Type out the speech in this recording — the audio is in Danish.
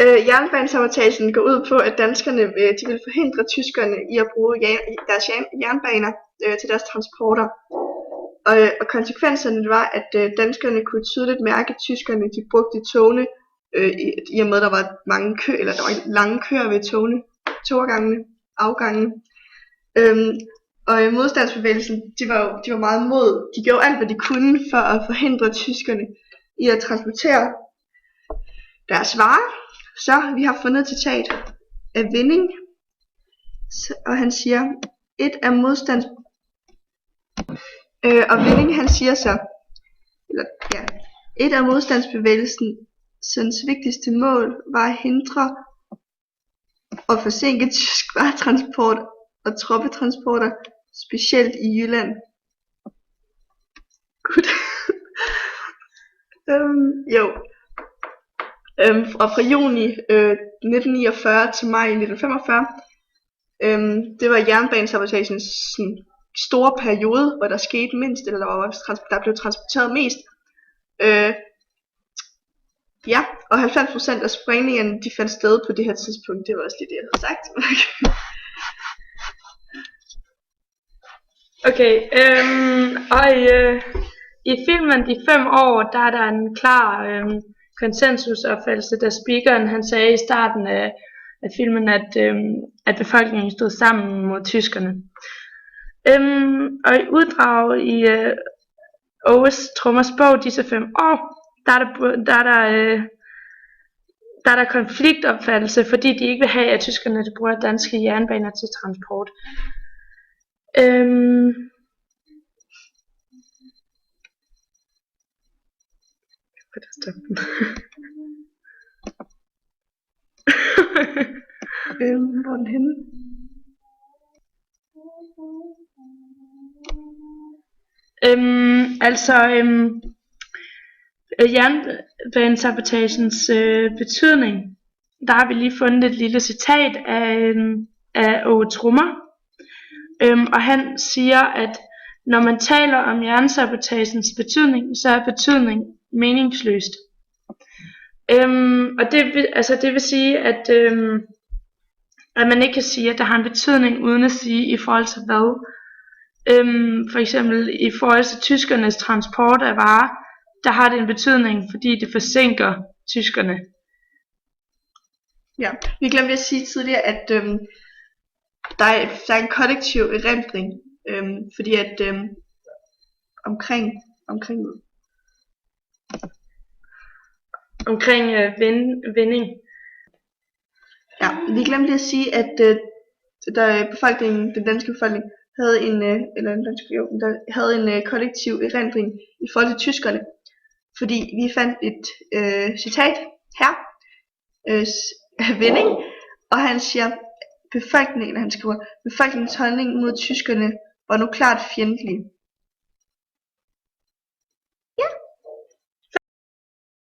Jernbanesabotagen går ud på, at danskerne de vil forhindre tyskerne i at bruge deres jernbaner til deres transporter. Og konsekvenserne var, at danskerne kunne tydeligt mærke, at tyskerne de brugte togene, i og med at der var der var lange køer ved afgangene. Og modstandsbevægelsen, de var meget mod. De gjorde alt, hvad de kunne for at forhindre tyskerne i at transportere deres varer. Så vi har fundet et citat af Winding, og han siger, og Winding han siger så, et af modstandsbevægelsens vigtigste mål var at hindre og forsinke tysk varetransport og troppetransporter, specielt i Jylland. Godt. Og fra juni 1949 til maj 1945, det var jernbanesabotagens store periode, hvor der skete mindst, eller der blev transporteret mest. Og 90% af sprængningerne, de fandt sted på det her tidspunkt. Det var også lige det, jeg havde sagt. Okay, i filmen De 5 år, der er der en klar konsensusopfattelse, da speakeren han sagde i starten af filmen, at befolkningen stod sammen mod tyskerne. Og i uddrag i Oves Trummers bog Disse 5 år, der er der konfliktopfattelse, fordi de ikke vil have, at tyskerne bruger danske jernbaner til transport. Hvor er den henne? Jernbanesabotagens betydning. Der har vi lige fundet et lille citat af Ove Trummer. Og han siger, at når man taler om jernsabotagens betydning, så er betydning meningsløst. Og det vil sige, at man ikke kan sige, at der har en betydning uden at sige i forhold til hvad. For eksempel i forhold til tyskernes transport af varer, der har det en betydning, fordi det forsinker tyskerne. Ja, vi glemte at sige tidligere, at der er en kollektiv erindring, fordi at omkring Vinding. Ja, vi glemte at sige, at den danske befolkning havde en kollektiv erindring i forhold til tyskerne, fordi vi fandt et citat her af Winding, og han siger, befolkningens holdning mod tyskerne var nu klart fjendtlig.